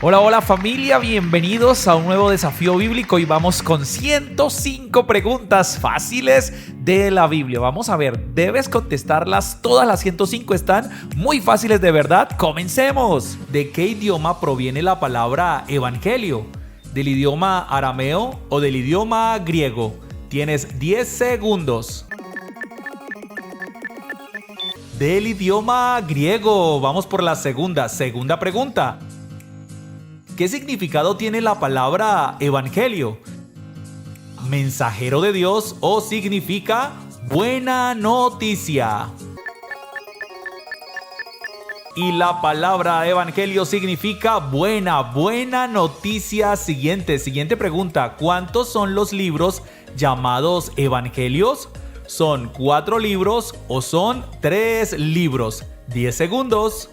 Hola, hola familia, bienvenidos a un nuevo desafío bíblico y vamos con 105 preguntas fáciles de la Biblia. Vamos a ver, debes contestarlas, todas las 105 están muy fáciles de verdad. ¡Comencemos! ¿De qué idioma proviene la palabra evangelio? ¿Del idioma arameo o del idioma griego? Tienes 10 segundos. Del idioma griego. Vamos por la segunda pregunta. ¿Qué significado tiene la palabra evangelio? ¿Mensajero de Dios o significa buena noticia? Y la palabra evangelio significa buena noticia. Siguiente pregunta. ¿Cuántos son los libros llamados evangelios? ¿Son 4 libros o son 3 libros? 10 segundos.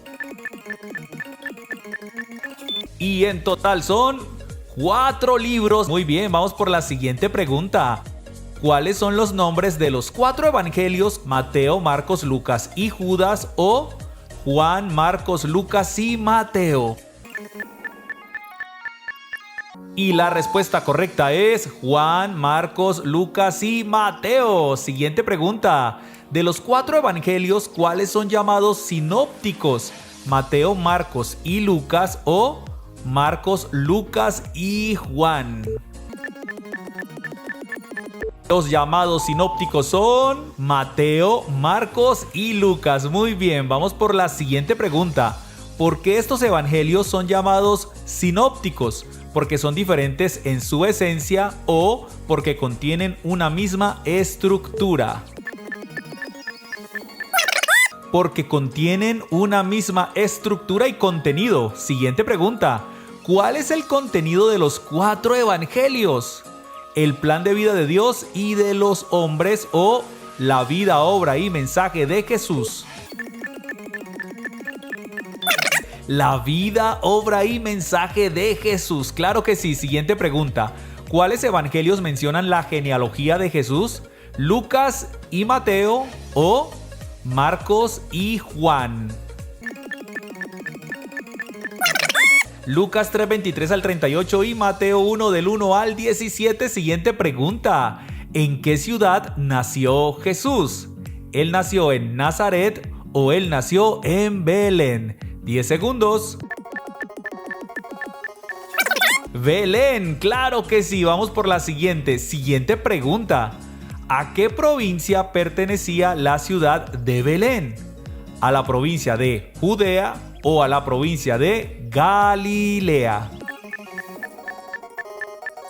Y en total son 4 libros. Muy bien, vamos por la siguiente pregunta. ¿Cuáles son los nombres de los 4 evangelios? Mateo, Marcos, Lucas y Judas, o Juan, Marcos, Lucas y Mateo. Y la respuesta correcta es Juan, Marcos, Lucas y Mateo. Siguiente pregunta. De los 4 evangelios, ¿cuáles son llamados sinópticos? Mateo, Marcos y Lucas, o Marcos, Lucas y Juan. Los llamados sinópticos son Mateo, Marcos y Lucas. Muy bien, vamos por la siguiente pregunta. ¿Por qué estos evangelios son llamados sinópticos? ¿Porque son diferentes en su esencia o porque contienen una misma estructura? Porque contienen una misma estructura y contenido. Siguiente pregunta. ¿Cuál es el contenido de los 4 evangelios? ¿El plan de vida de Dios y de los hombres o la vida, obra y mensaje de Jesús? La vida, obra y mensaje de Jesús. Claro que sí. Siguiente pregunta. ¿Cuáles evangelios mencionan la genealogía de Jesús? ¿Lucas y Mateo o Marcos y Juan? Lucas 3:23 al 38 y Mateo 1 del 1 al 17. Siguiente pregunta. ¿En qué ciudad nació Jesús? ¿Él nació en Nazaret o él nació en Belén? 10 segundos. Belén, claro que sí. Vamos por la siguiente pregunta. ¿A qué provincia pertenecía la ciudad de Belén? ¿A la provincia de Judea o a la provincia de Galilea?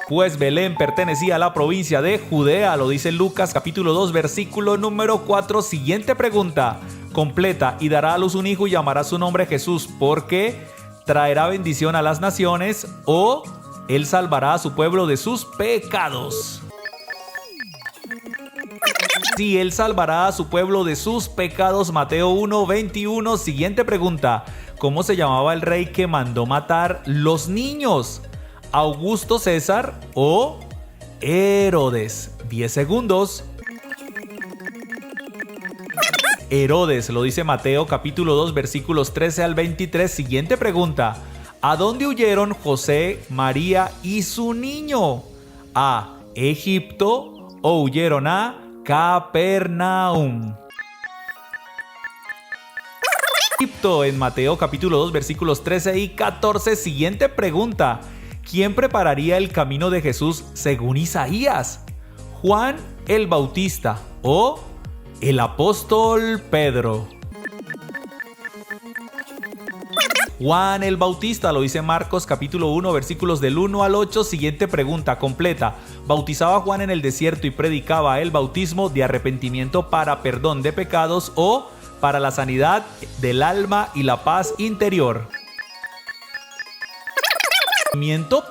Pues Belén pertenecía a la provincia de Judea, lo dice Lucas capítulo 2 versículo número 4. Siguiente pregunta. Completa. Y dará a luz un hijo y llamará su nombre Jesús, porque traerá bendición a las naciones, o él salvará a su pueblo de sus pecados. Sí, él salvará a su pueblo de sus pecados. Mateo 1:21. Siguiente pregunta. ¿Cómo se llamaba el rey que mandó matar los niños? ¿Augusto César o Herodes? 10 segundos. Herodes, lo dice Mateo capítulo 2 versículos 13 al 23. Siguiente pregunta. ¿A dónde huyeron José, María y su niño? ¿A Egipto o huyeron a Capernaum? Egipto, en Mateo capítulo 2 versículos 13 y 14. Siguiente pregunta. ¿Quién prepararía el camino de Jesús según Isaías? ¿Juan el Bautista o el apóstol Pedro? Juan el Bautista, lo dice Marcos capítulo 1 versículos del 1 al 8. Siguiente pregunta completa. ¿Bautizaba Juan en el desierto y predicaba el bautismo de arrepentimiento para perdón de pecados o para la sanidad del alma y la paz interior?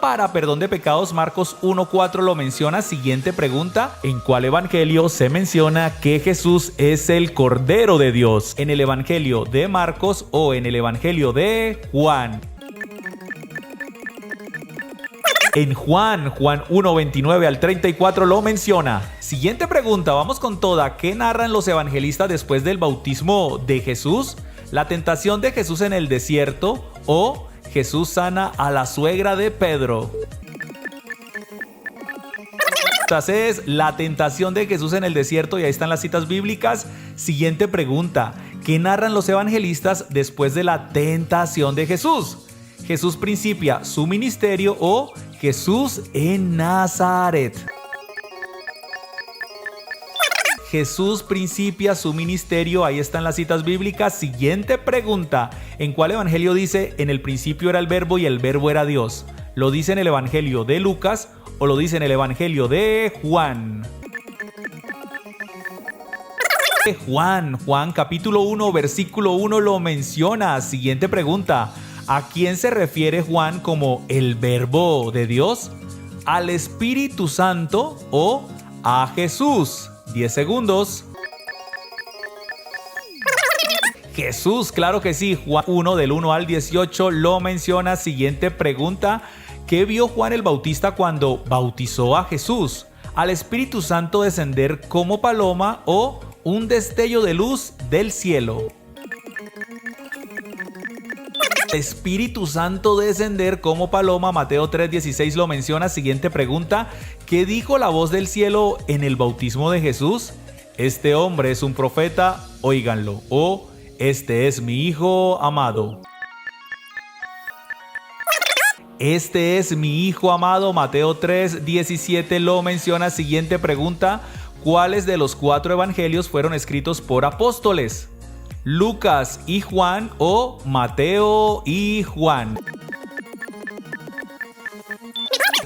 Para perdón de pecados, Marcos 1:4 lo menciona. Siguiente pregunta. ¿En cuál evangelio se menciona que Jesús es el Cordero de Dios? ¿En el evangelio de Marcos o en el evangelio de Juan? En Juan 1:29 al 34 lo menciona. Siguiente pregunta, vamos con toda. ¿Qué narran los evangelistas después del bautismo de Jesús? ¿La tentación de Jesús en el desierto o Jesús sana a la suegra de Pedro. Esta es la tentación de Jesús en el desierto y ahí están las citas bíblicas. Siguiente pregunta. ¿Qué narran los evangelistas después de la tentación de Jesús? ¿Jesús principia su ministerio o Jesús en Nazaret? Jesús principia su ministerio, ahí están las citas bíblicas. Siguiente pregunta. ¿En cuál evangelio dice en el principio era el verbo y el verbo era Dios? ¿Lo dice en el evangelio de Lucas o lo dice en el evangelio de Juan? Juan capítulo 1 versículo 1 lo menciona. Siguiente pregunta. ¿A quién se refiere Juan como el verbo de Dios? ¿Al Espíritu Santo o a Jesús? 10 segundos. Jesús, claro que sí. Juan 1 del 1 al 18 lo menciona. Siguiente pregunta. ¿Qué vio Juan el Bautista cuando bautizó a Jesús? ¿Al Espíritu Santo descender como paloma o un destello de luz del cielo? Espíritu Santo descender como paloma, Mateo 3:16 lo menciona. Siguiente pregunta. ¿Qué dijo la voz del cielo en el bautismo de Jesús? Este hombre es un profeta, óiganlo. O este es mi hijo amado. Este es mi hijo amado, Mateo 3:17 lo menciona. Siguiente pregunta. ¿Cuáles de los 4 evangelios fueron escritos por apóstoles? ¿Lucas y Juan o Mateo y Juan?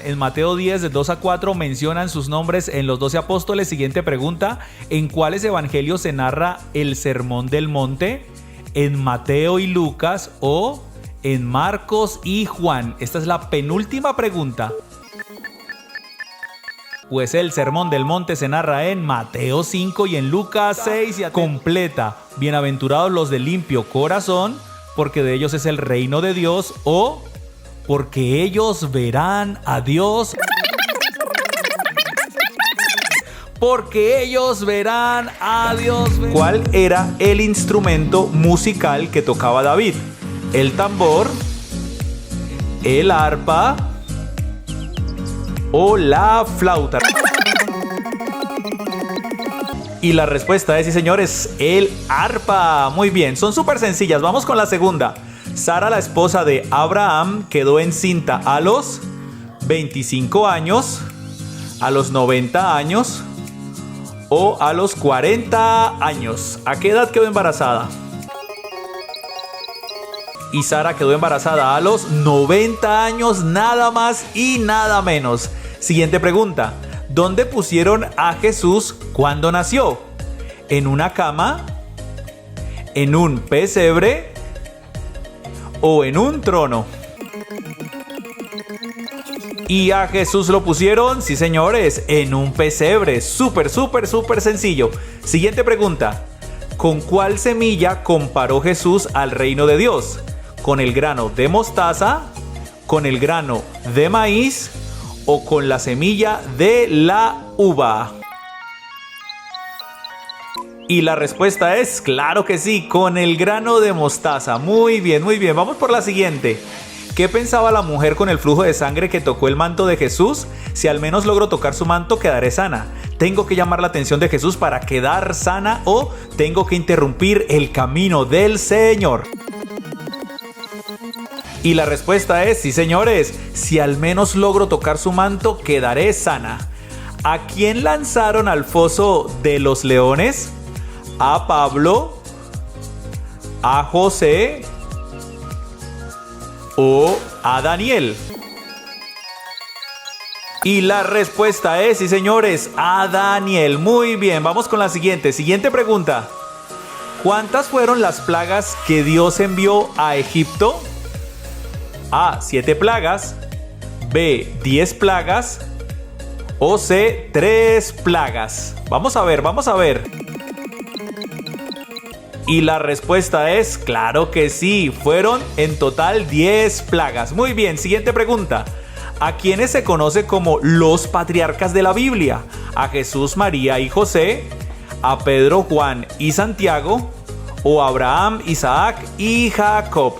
En Mateo 10, de 2 a 4, mencionan sus nombres en los 12 apóstoles. Siguiente pregunta. ¿En cuáles evangelios se narra el Sermón del Monte? ¿En Mateo y Lucas o en Marcos y Juan? Esta es la penúltima pregunta. Pues el Sermón del Monte se narra en Mateo 5 y en Lucas 6. Completa. Bienaventurados los de limpio corazón, porque de ellos es el reino de Dios, o porque ellos verán a Dios. Porque ellos verán a Dios. ¿Cuál era el instrumento musical que tocaba David? ¿El tambor, el arpa o la flauta? Y la respuesta es, sí señores, el arpa. Muy bien, son súper sencillas. Vamos con la segunda. Sara, la esposa de Abraham, quedó encinta a los 25 años, a los 90 años o a los 40 años. ¿A qué edad quedó embarazada? Y Sara quedó embarazada a los 90 años, nada más y nada menos. Siguiente pregunta. ¿Dónde pusieron a Jesús cuando nació? ¿En una cama? ¿En un pesebre? ¿O en un trono? Y a Jesús lo pusieron, sí señores, en un pesebre. Súper sencillo. Siguiente pregunta. ¿Con cuál semilla comparó Jesús al reino de Dios? ¿Con el grano de mostaza? ¿Con el grano de maíz? ¿O con la semilla de la uva? Y la respuesta es, claro que sí, con el grano de mostaza. Muy bien. Vamos por la siguiente. ¿Qué pensaba la mujer con el flujo de sangre que tocó el manto de Jesús? Si al menos logro tocar su manto, quedaré sana. ¿Tengo que llamar la atención de Jesús para quedar sana o tengo que interrumpir el camino del Señor? Y la respuesta es, sí señores, si al menos logro tocar su manto, quedaré sana. ¿A quién lanzaron al foso de los leones? ¿A Pablo? ¿A José? ¿O a Daniel? Y la respuesta es, sí señores, a Daniel. Muy bien, vamos con la siguiente pregunta. ¿Cuántas fueron las plagas que Dios envió a Egipto? A, 7 plagas, B, 10 plagas o C, 3 plagas. Vamos a ver. Y la respuesta es, claro que sí, fueron en total 10 plagas. Muy bien, siguiente pregunta. ¿A quiénes se conoce como los patriarcas de la Biblia? ¿A Jesús, María y José? ¿A Pedro, Juan y Santiago? ¿O a Abraham, Isaac y Jacob?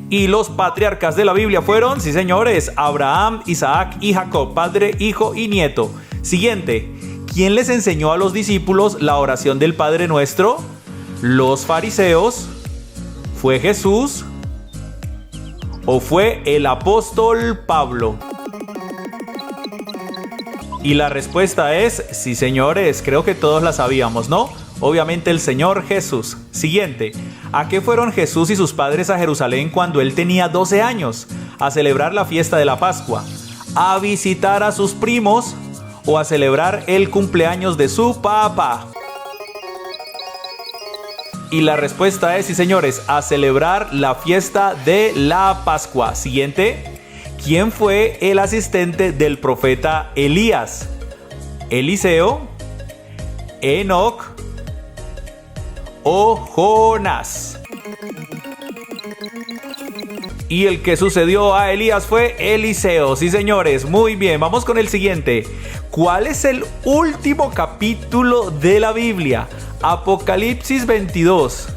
Y los patriarcas de la Biblia fueron, sí señores, Abraham, Isaac y Jacob, padre, hijo y nieto. Siguiente, ¿quién les enseñó a los discípulos la oración del Padre Nuestro? ¿Los fariseos? ¿Fue Jesús? ¿O fue el apóstol Pablo? Y la respuesta es, sí señores, creo que todos la sabíamos, ¿no? Obviamente el Señor Jesús. Siguiente, ¿a qué fueron Jesús y sus padres a Jerusalén cuando él tenía 12 años? ¿A celebrar la fiesta de la Pascua? ¿A visitar a sus primos? ¿O a celebrar el cumpleaños de su papá? Y la respuesta es, sí señores, a celebrar la fiesta de la Pascua. Siguiente, ¿quién fue el asistente del profeta Elías? ¿Eliseo? ¿Enoc? ¿O Jonás? Y el que sucedió a Elías fue Eliseo. Sí señores, muy bien, vamos con el siguiente. ¿Cuál es el último capítulo de la Biblia? Apocalipsis 22,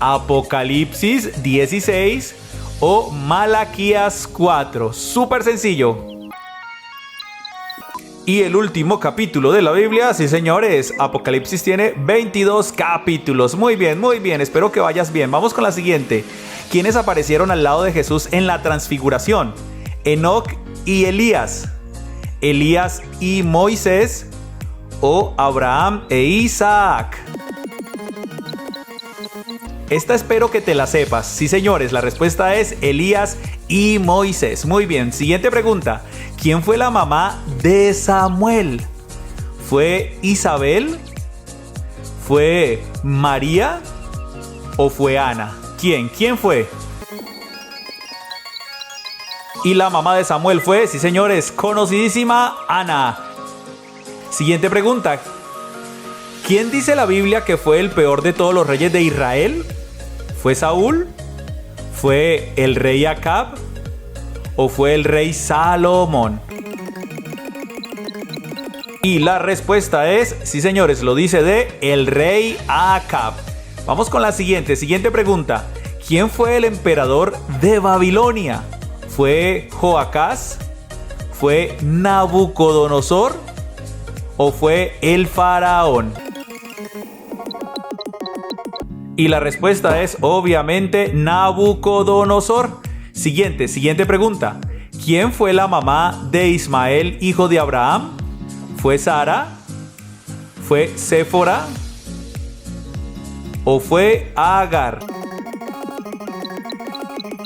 Apocalipsis 16 o Malaquías 4. Súper sencillo. Y el último capítulo de la Biblia, sí señores, Apocalipsis tiene 22 capítulos. Muy bien, espero que vayas bien. Vamos con la siguiente. ¿Quiénes aparecieron al lado de Jesús en la transfiguración? Enoc y Elías, Elías y Moisés o Abraham e Isaac. Esta espero que te la sepas. Sí señores, la respuesta es Elías y Moisés. Muy bien, siguiente pregunta. ¿Quién fue la mamá de Samuel? ¿Fue Isabel? ¿Fue María? ¿O fue Ana? ¿Quién fue? Y la mamá de Samuel fue, sí señores, conocidísima Ana. Siguiente pregunta. ¿Quién dice la Biblia que fue el peor de todos los reyes de Israel? ¿Fue Saúl? ¿Fue el rey Acab? ¿O fue el rey Salomón? Y la respuesta es, sí señores, lo dice de el rey Acab. Vamos con la siguiente pregunta. ¿Quién fue el emperador de Babilonia? ¿Fue Joacás? ¿Fue Nabucodonosor? ¿O fue el faraón? Y la respuesta es obviamente Nabucodonosor. Siguiente pregunta. ¿Quién fue la mamá de Ismael, hijo de Abraham? ¿Fue Sara? ¿Fue Séfora? ¿O fue Agar?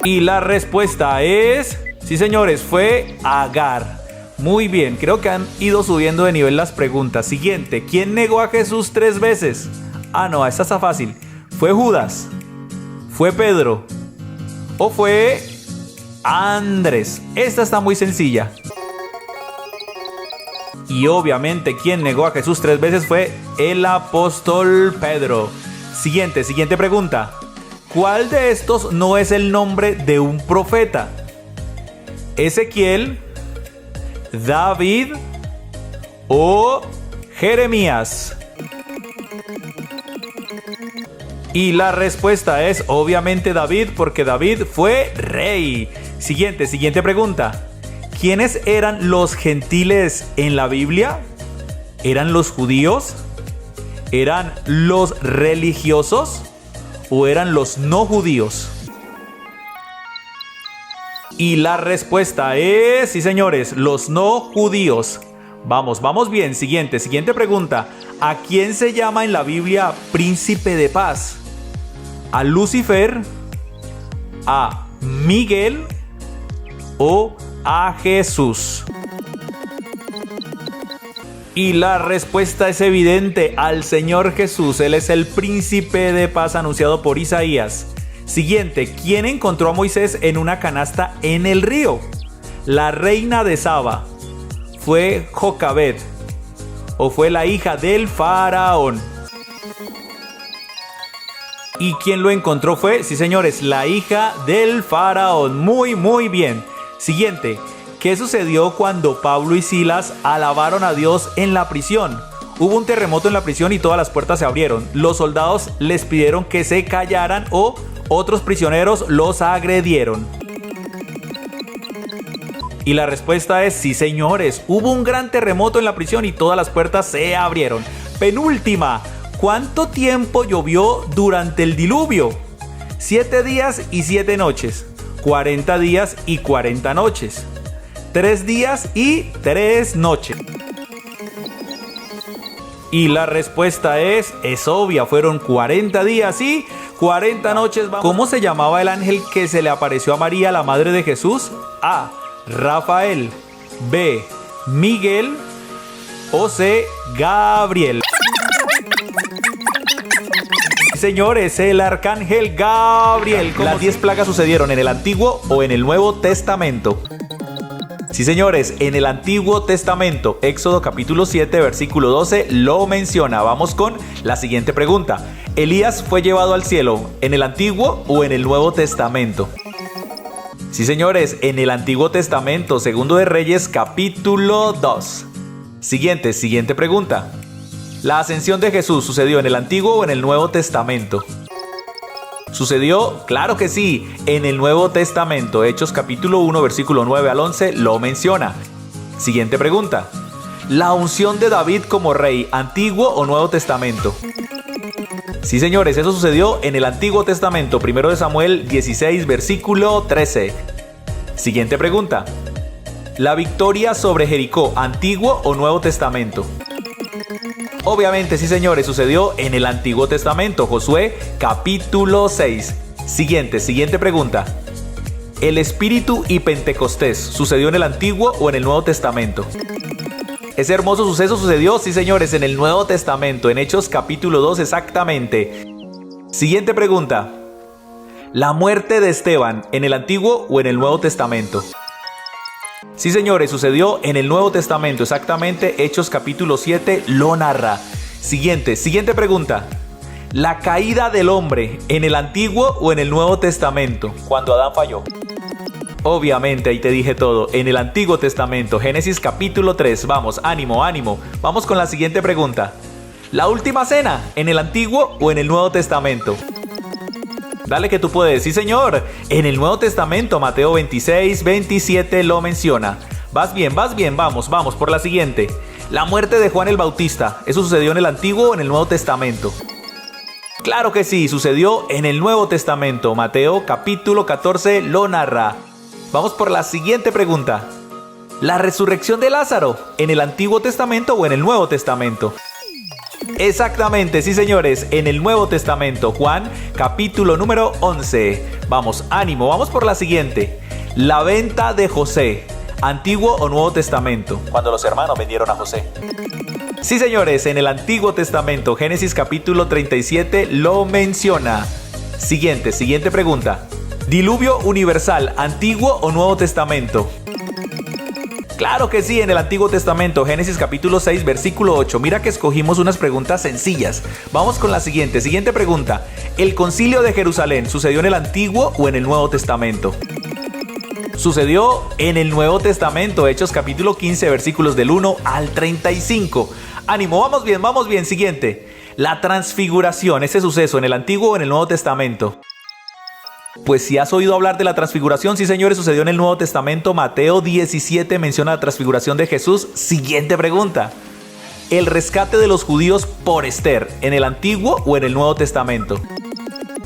Y la respuesta es, sí señores, fue Agar. Muy bien, creo que han ido subiendo de nivel las preguntas. Siguiente, ¿quién negó a Jesús 3 veces? Ah, no, esta está fácil. ¿Fue Judas? ¿Fue Pedro? ¿O fue Andrés? Esta está muy sencilla. Y obviamente quien negó a Jesús 3 veces fue el apóstol Pedro. Siguiente pregunta. ¿Cuál de estos no es el nombre de un profeta? ¿Ezequiel, David o Jeremías? Y la respuesta es obviamente David, porque David fue rey. Siguiente pregunta. ¿Quiénes eran los gentiles en la Biblia? ¿Eran los judíos? ¿Eran los religiosos? ¿O eran los no judíos? Y la respuesta es, sí señores, los no judíos. Vamos bien. Siguiente pregunta. ¿A quién se llama en la Biblia príncipe de paz? ¿A Lucifer? ¿A Miguel? ¿O a Jesús? Y la respuesta es evidente, al Señor Jesús. Él es el príncipe de paz anunciado por Isaías. Siguiente, ¿quién encontró a Moisés en una canasta en el río? ¿La reina de Saba? ¿Fue Jocabed? ¿O fue la hija del faraón? ¿Y quién lo encontró fue? Sí señores, la hija del faraón. Muy bien. Siguiente, ¿qué sucedió cuando Pablo y Silas alabaron a Dios en la prisión? Hubo un terremoto en la prisión y todas las puertas se abrieron. Los soldados les pidieron que se callaran o otros prisioneros los agredieron. Y la respuesta es sí, señores. Hubo un gran terremoto en la prisión y todas las puertas se abrieron. Penúltima. ¿Cuánto tiempo llovió durante el diluvio? 7 días y 7 noches. 40 días y 40 noches. 3 días y 3 noches. Y la respuesta es obvia. Fueron 40 días y 40 noches. ¿Cómo se llamaba el ángel que se le apareció a María, la madre de Jesús? A. Rafael. B. Miguel. O C. Gabriel. Señores, el arcángel Gabriel. ¿Las 10 plagas sucedieron en el Antiguo o en el Nuevo Testamento? Sí, señores, en el Antiguo Testamento. Éxodo capítulo 7, versículo 12 lo menciona. Vamos con la siguiente pregunta. ¿Elías fue llevado al cielo en el Antiguo o en el Nuevo Testamento? Sí, señores, en el Antiguo Testamento. Segundo de Reyes capítulo 2. Siguiente pregunta. ¿La ascensión de Jesús sucedió en el Antiguo o en el Nuevo Testamento? ¿Sucedió? Claro que sí, en el Nuevo Testamento. Hechos capítulo 1, versículo 9 al 11 lo menciona. Siguiente pregunta. ¿La unción de David como rey, Antiguo o Nuevo Testamento? Sí, señores, eso sucedió en el Antiguo Testamento. Primero de Samuel 16, versículo 13. Siguiente pregunta. ¿La victoria sobre Jericó, Antiguo o Nuevo Testamento? Obviamente, sí, señores, sucedió en el Antiguo Testamento. Josué capítulo 6. Siguiente pregunta. ¿El Espíritu y Pentecostés sucedió en el Antiguo o en el Nuevo Testamento? Ese hermoso suceso sucedió, sí, señores, en el Nuevo Testamento, en Hechos capítulo 2 exactamente. Siguiente pregunta. ¿La muerte de Esteban en el Antiguo o en el Nuevo Testamento? Sí, señores, sucedió en el Nuevo Testamento, exactamente. Hechos capítulo 7 lo narra. Siguiente pregunta. ¿La caída del hombre en el Antiguo o en el Nuevo Testamento? Cuando Adán falló. Obviamente, ahí te dije todo. En el Antiguo Testamento, Génesis capítulo 3. Vamos, ánimo. Vamos con la siguiente pregunta. ¿La última cena en el Antiguo o en el Nuevo Testamento? Dale que tú puedes. Sí, señor. En el Nuevo Testamento, Mateo 26, 27 lo menciona. Vas bien. Vamos por la siguiente. La muerte de Juan el Bautista. ¿Eso sucedió en el Antiguo o en el Nuevo Testamento? Claro que sí, sucedió en el Nuevo Testamento. Mateo capítulo 14 lo narra. Vamos por la siguiente pregunta. ¿La resurrección de Lázaro en el Antiguo Testamento o en el Nuevo Testamento? Exactamente, sí, señores, en el Nuevo Testamento. Juan capítulo número 11. Vamos, ánimo, vamos por la siguiente. La venta de José, ¿Antiguo o Nuevo Testamento? Cuando los hermanos vendieron a José. Sí, señores, en el Antiguo Testamento. Génesis capítulo 37 lo menciona. Siguiente pregunta. ¿Diluvio universal, Antiguo o Nuevo Testamento? Claro que sí, en el Antiguo Testamento. Génesis capítulo 6, versículo 8. Mira que escogimos unas preguntas sencillas. Vamos con la siguiente pregunta. ¿El Concilio de Jerusalén sucedió en el Antiguo o en el Nuevo Testamento? Sucedió en el Nuevo Testamento. Hechos capítulo 15, versículos del 1 al 35. Ánimo, vamos bien. Siguiente. La transfiguración, ese suceso, ¿en el Antiguo o en el Nuevo Testamento? Pues si has oído hablar de la transfiguración, sí, señores, sucedió en el Nuevo Testamento. Mateo 17 menciona la transfiguración de Jesús. Siguiente pregunta. ¿El rescate de los judíos por Esther, en el Antiguo o en el Nuevo Testamento?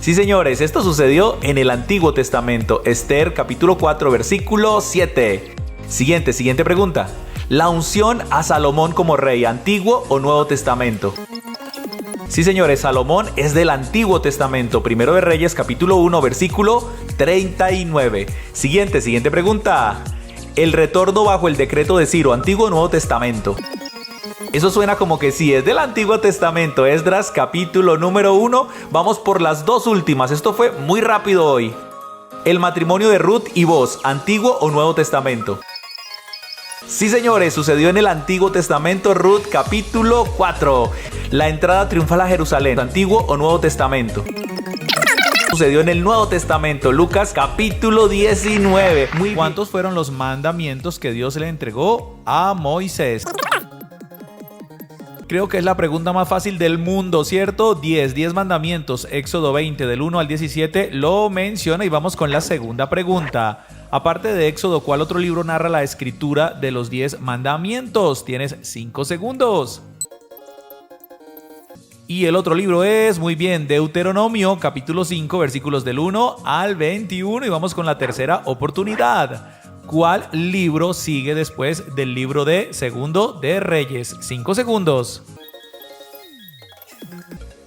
Sí, señores, esto sucedió en el Antiguo Testamento. Esther capítulo 4, versículo 7. Siguiente pregunta. ¿La unción a Salomón como rey, Antiguo o Nuevo Testamento? Sí, señores, Salomón es del Antiguo Testamento. Primero de Reyes, capítulo 1, versículo 39. Siguiente pregunta. ¿El retorno bajo el decreto de Ciro, Antiguo o Nuevo Testamento? Eso suena como que sí, es del Antiguo Testamento. Esdras, capítulo número 1. Vamos por las dos últimas. Esto fue muy rápido hoy. ¿El matrimonio de Ruth y Boaz, Antiguo o Nuevo Testamento? Sí, señores, sucedió en el Antiguo Testamento. Ruth capítulo 4. La entrada triunfal a Jerusalén, ¿Antiguo o Nuevo Testamento? Sucedió en el Nuevo Testamento. Lucas capítulo 19. ¿Cuántos fueron los mandamientos que Dios le entregó a Moisés? Creo que es la pregunta más fácil del mundo, ¿cierto? 10 mandamientos, Éxodo 20 del 1 al 17 lo menciona y vamos con la segunda pregunta. Aparte de Éxodo, ¿cuál otro libro narra la escritura de los 10 mandamientos? Tienes 5 segundos. Y el otro libro es, muy bien, Deuteronomio, capítulo 5, versículos del 1 al 21 y vamos con la tercera oportunidad. ¿Cuál libro sigue después del libro de Segundo de Reyes? 5 segundos.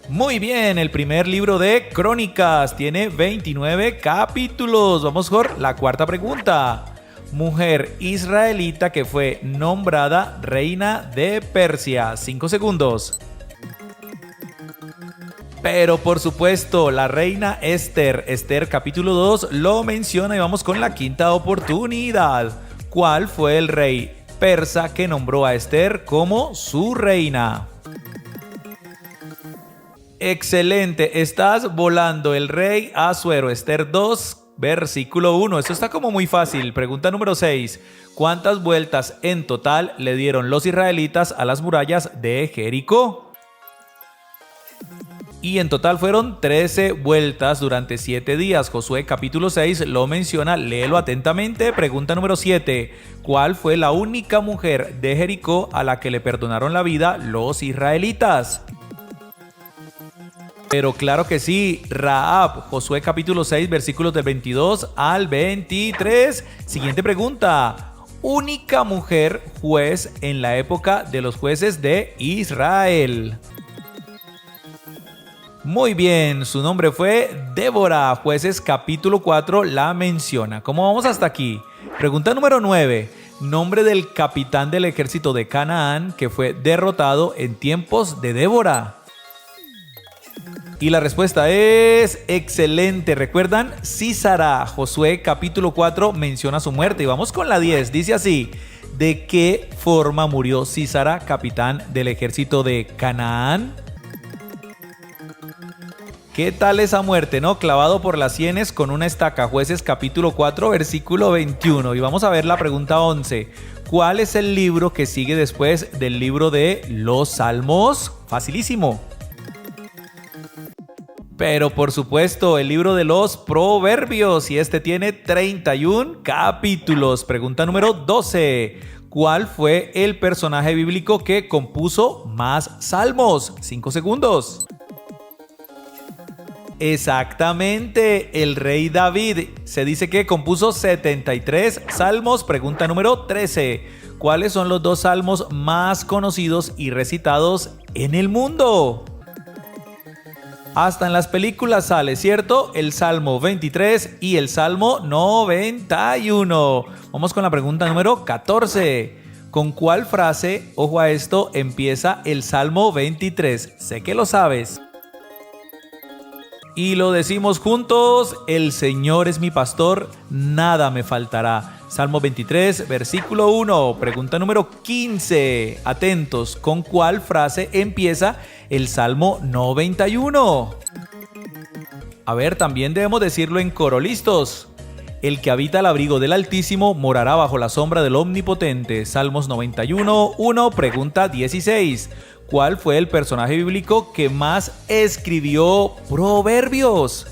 Muy bien, el primer libro de Crónicas tiene 29 capítulos. Vamos por la cuarta pregunta. Mujer israelita que fue nombrada reina de Persia. 5 segundos. Pero por supuesto, la reina Esther, capítulo 2 lo menciona y vamos con la quinta oportunidad. ¿Cuál fue el rey persa que nombró a Esther como su reina? Excelente, estás volando. El rey Asuero, Esther 2, versículo 1. Esto está como muy fácil. Pregunta número 6. ¿Cuántas vueltas en total le dieron los israelitas a las murallas de Jericó? Y en total fueron 13 vueltas durante 7 días. Josué capítulo 6 lo menciona, léelo atentamente. Pregunta número 7. ¿Cuál fue la única mujer de Jericó a la que le perdonaron la vida los israelitas? Pero claro que sí, Rahab. Josué capítulo 6 versículos del 22 al 23. Siguiente pregunta. Única mujer juez en la época de los jueces de Israel. Muy bien, su nombre fue Débora. Jueces capítulo 4 la menciona. ¿Cómo vamos hasta aquí? Pregunta número 9. Nombre del capitán del ejército de Canaán que fue derrotado en tiempos de Débora. Y la respuesta es excelente. ¿Recuerdan? Sísara. Josué capítulo 4 menciona su muerte. Y vamos con la 10. Dice así. ¿De qué forma murió Sísara, capitán del ejército de Canaán? ¿Qué tal esa muerte, no? Clavado por las sienes con una estaca. Jueces capítulo 4, versículo 21. Y vamos a ver la pregunta 11. ¿Cuál es el libro que sigue después del libro de los Salmos? Facilísimo. Pero por supuesto, el libro de los Proverbios. Y este tiene 31 capítulos. Pregunta número 12. ¿Cuál fue el personaje bíblico que compuso más salmos? 5 segundos. Exactamente, el rey David. Se dice que compuso 73 salmos. Pregunta número 13. ¿Cuáles son los 2 salmos más conocidos y recitados en el mundo? Hasta en las películas sale, ¿cierto? El Salmo 23 y el Salmo 91. Vamos con la pregunta número 14. ¿Con cuál frase, ojo a esto, empieza el Salmo 23? Sé que lo sabes. Y lo decimos juntos, el Señor es mi pastor, nada me faltará. Salmo 23, versículo 1, pregunta número 15. Atentos, ¿con cuál frase empieza el Salmo 91? A ver, también debemos decirlo en coro, ¿listos? El que habita al abrigo del Altísimo morará bajo la sombra del Omnipotente. Salmos 91, 1, pregunta 16. ¿Cuál fue el personaje bíblico que más escribió Proverbios?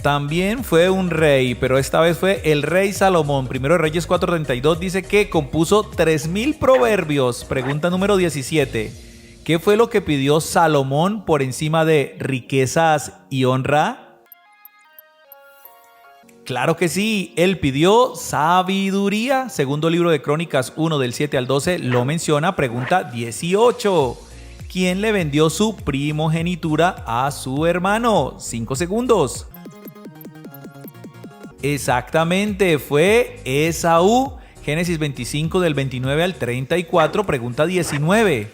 También fue un rey, pero esta vez fue el rey Salomón. Primero de Reyes 4:32 dice que compuso 3000 proverbios. Pregunta número 17. ¿Qué fue lo que pidió Salomón por encima de riquezas y honra? Claro que sí, él pidió sabiduría. Segundo libro de Crónicas 1 del 7 al 12 lo menciona. Pregunta 18. ¿Quién le vendió su primogenitura a su hermano? 5 segundos. Exactamente, fue Esaú. Génesis 25 del 29 al 34, pregunta 19.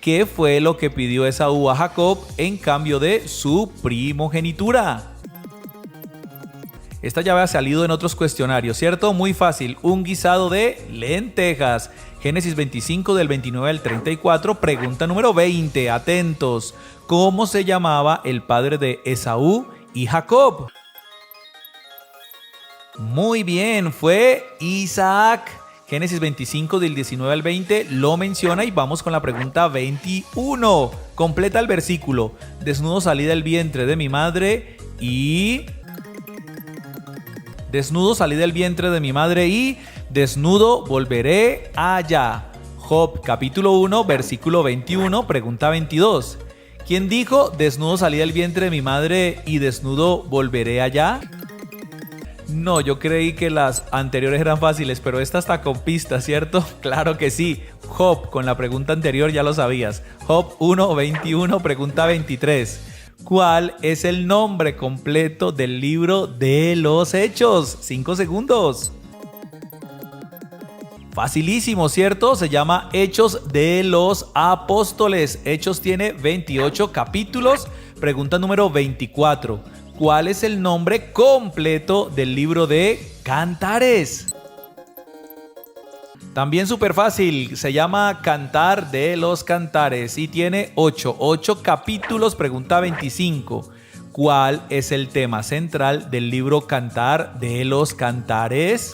¿Qué fue lo que pidió Esaú a Jacob en cambio de su primogenitura? Esta ya había salido en otros cuestionarios, ¿cierto? Muy fácil, un guisado de lentejas. Génesis 25 del 29 al 34, pregunta número 20. Atentos, ¿cómo se llamaba el padre de Esaú y Jacob? Muy bien, fue Isaac. Génesis 25 del 19 al 20 lo menciona y vamos con la pregunta 21. Completa el versículo. Desnudo salí del vientre de mi madre y... Desnudo salí del vientre de mi madre y desnudo volveré allá. Job capítulo 1 versículo 21, pregunta 22. ¿Quién dijo desnudo salí del vientre de mi madre y desnudo volveré allá? No, yo creí que las anteriores eran fáciles, pero esta está con pistas, ¿cierto? Claro que sí. Job, con la pregunta anterior ya lo sabías. Job 1:21, pregunta 23. ¿Cuál es el nombre completo del libro de los Hechos? 5 segundos. Facilísimo, ¿cierto? Se llama Hechos de los Apóstoles. Hechos tiene 28 capítulos. Pregunta número 24. ¿Cuál es el nombre completo del libro de Cantares? También súper fácil, se llama Cantar de los Cantares y tiene 8 capítulos. Pregunta 25. ¿Cuál es el tema central del libro Cantar de los Cantares?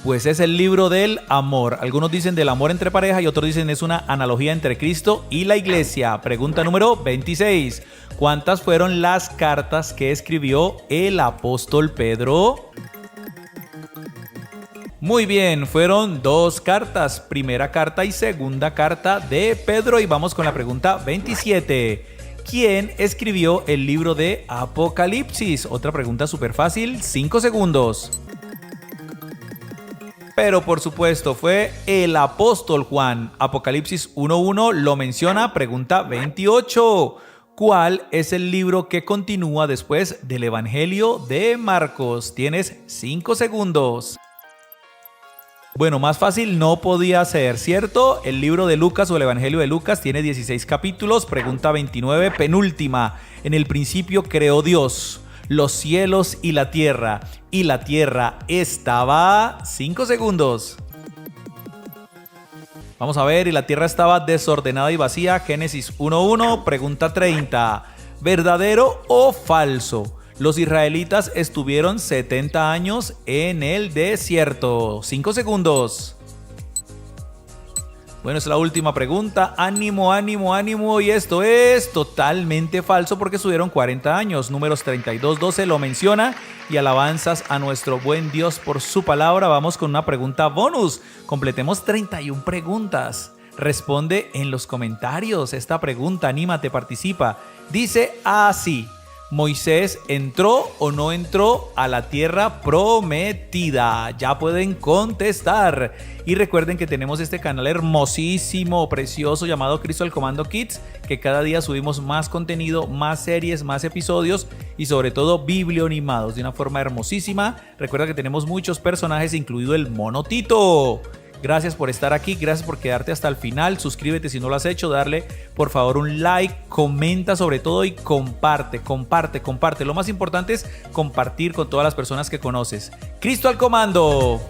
Pues es el libro del amor. Algunos dicen del amor entre pareja y otros dicen es una analogía entre Cristo y la iglesia. Pregunta número 26. ¿Cuántas fueron las cartas que escribió el apóstol Pedro? Muy bien, fueron 2 cartas. Primera carta y segunda carta de Pedro. Y vamos con la pregunta 27. ¿Quién escribió el libro de Apocalipsis? Otra pregunta súper fácil, 5 segundos. Pero por supuesto fue el apóstol Juan. Apocalipsis 1:1 lo menciona. Pregunta 28. ¿Cuál es el libro que continúa después del Evangelio de Marcos? Tienes 5 segundos. Bueno, más fácil no podía ser, ¿cierto? El libro de Lucas o el Evangelio de Lucas tiene 16 capítulos. Pregunta 29, penúltima. En el principio creó Dios los cielos y la tierra estaba... 5 segundos. Vamos a ver, y la tierra estaba desordenada y vacía. Génesis 1:1, pregunta 30. ¿Verdadero o falso? Los israelitas estuvieron 70 años en el desierto. 5 segundos. Bueno, es la última pregunta. Ánimo, ánimo, ánimo. Y esto es totalmente falso porque estuvieron 40 años. Números 32:12 lo menciona. Y alabanzas a nuestro buen Dios por su palabra. Vamos con una pregunta bonus. Completemos 31 preguntas. Responde en los comentarios esta pregunta. Anímate, participa. Dice así. ¿Moisés entró o no entró a la tierra prometida? Ya pueden contestar. Y recuerden que tenemos este canal hermosísimo, precioso, llamado Cristo al Comando Kids, que cada día subimos más contenido, más series, más episodios y sobre todo biblioanimados de una forma hermosísima. Recuerda que tenemos muchos personajes, incluido el Mono Tito. Gracias por estar aquí, gracias por quedarte hasta el final. Suscríbete si no lo has hecho, darle por favor un like, comenta sobre todo y comparte. Lo más importante es compartir con todas las personas que conoces. Cristo al comando.